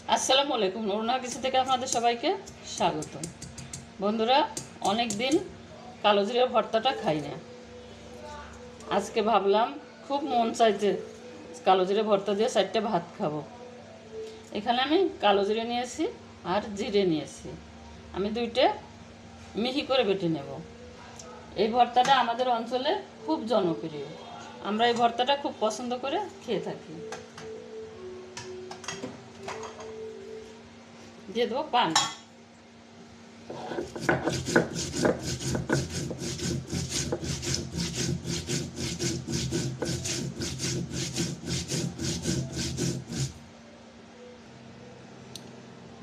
আসসালামু আলাইকুম। অরুণা কিছু থেকে আপনাদের সবাইকে স্বাগত। বন্ধুরা, অনেক দিন কালো জিরার ভর্তাটা খাই না। আজকে ভাবলাম, খুব মন চাইছে কালো জিরে ভর্তা দিয়ে 4টা ভাত খাবো। এখানে আমি কালো জিরে নিয়েছি আর জিরে নিয়েছি। আমি 2টা মিহি করে বেটে নেব। এই ভর্তাটা আমাদের অঞ্চলে খুব জনপ্রিয়। আমরা এই ভর্তাটা খুব পছন্দ করে খেয়ে থাকি। দিয়ে দেবো পানি।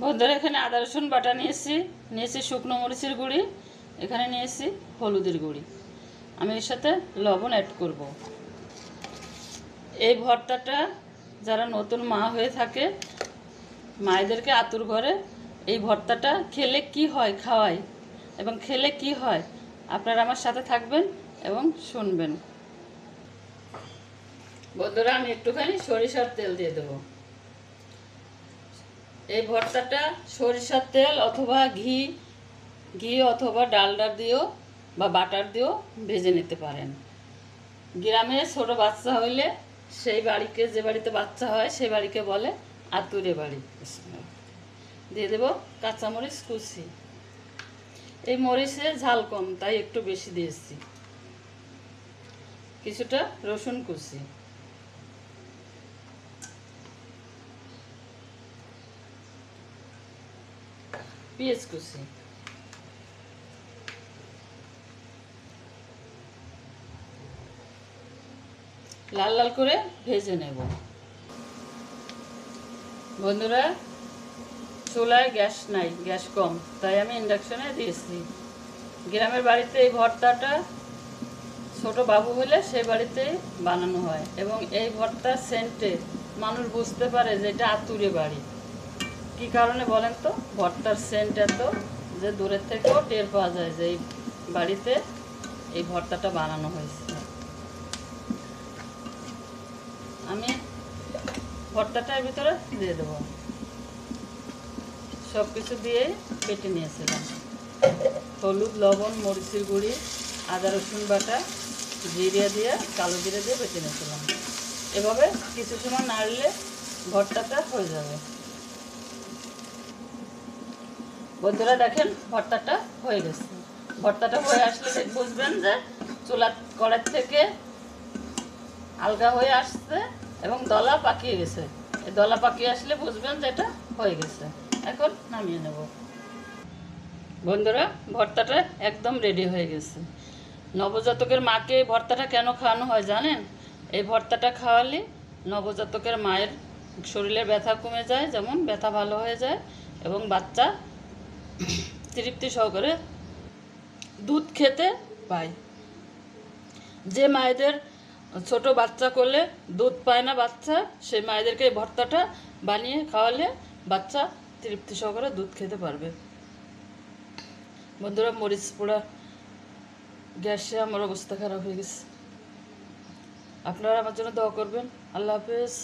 বন্ধুরা, এখানে আদা রসুন বাটা নিয়েছি শুকনো মরিচের গুঁড়ি, এখানে নিয়েছি হলুদের গুঁড়ি। আমি এর সাথে লবণ অ্যাড করব। এই ভর্তাটা যারা নতুন মা হয়ে থাকে, মায়েদেরকে আতুর ঘরে এই ভর্তাটা খেলে কি হয় খাওয়াই, এবং খেলে কি হয় আপনারা আমার সাথে থাকবেন এবং শুনবেন। বন্ধুরা, আমি একটুখানি সরিষার তেল দিয়ে দেবো। এই ভর্তাটা সরিষার তেল অথবা ঘি অথবা ডালডা দিয়েও বা বাটার দিয়েও ভেজে নিতে পারেন। গ্রামে ছোট বাচ্চা হইলে সেই বাড়িকে, যে বাড়িতে বাচ্চা হয় সেই বাড়িকে বলে আতুরে বাড়ি। দিয়ে দেব কাঁচামরিচ কুচি। এই মরিচে ঝাল কম, তাই একটু বেশি দিয়েছি। কিছুটা রসুন কুচি, পেঁয়াজ কুচি, লাল লাল করে ভেজে নেব। বন্ধুরা, চুলায় গ্যাস নাই, গ্যাস কম, তাই আমি ইন্ডাকশনে দিয়েছি। গ্রামের বাড়িতে এই ভর্তাটা ছোট বাবু হলে সেই বাড়িতেই বানানো হয়, এবং এই ভর্তার সেন্টে মানুষ বুঝতে পারে যে এটা আতুরে বাড়ি। কি কারণে বলেন তো? ভর্তার সেন্ট এত যে দূরের থেকেও টের পাওয়া যায় যে এই বাড়িতে এই ভর্তাটা বানানো হয়েছে। আমি ভর্তাটার ভিতরে দিয়ে দেবো। সব কিছু দিয়ে কেটে নিয়েছিলাম। হলুদ, লবণ, মরিচের গুঁড়ি, আদা রসুন বাটা, জিরে দিয়ে, কালো জিরে দিয়ে বেটে নিয়েছিলাম। এভাবে কিছু সময় নাড়লে ভর্তাটা হয়ে যাবে। বন্ধুরা দেখেন, ভর্তাটা হয়ে গেছে। ভর্তাটা হয়ে আসলে বুঝবেন যে চুলা কড়াই থেকে আলগা হয়ে আসছে এবং দলা পাকিয়ে গেছে। এই দলা পাকিয়ে আসলে বুঝবেন যে এটা হয়ে গেছে। এখন নামিয়ে নেব। বন্ধুরা, ভর্তাটা একদম রেডি হয়ে গেছে। নবজাতকের মাকে এই ভর্তাটা কেন খাওয়ানো হয় জানেন? এই ভর্তাটা খাওয়ালে নবজাতকের মায়ের শরীরের ব্যথা কমে যায়, যেমন ব্যথা ভালো হয়ে যায়, এবং বাচ্চা তৃপ্তি সহকারে দুধ খেতে পায়। যে মায়েদের ছোট বাচ্চা করলে দুধ পায় না বাচ্চা, সেই মায়েদেরকে এই ভর্তাটা বানিয়ে খাওয়ালে বাচ্চা তৃপ্তি সহকারে দুধ খেতে পারবে। বন্ধুরা, মরিচ পোড়া গ্যাসে আমার অবস্থা খারাপ হয়ে গেছে। আপনারা আমার জন্য দোয়া করবেন। আল্লাহ হাফেজ।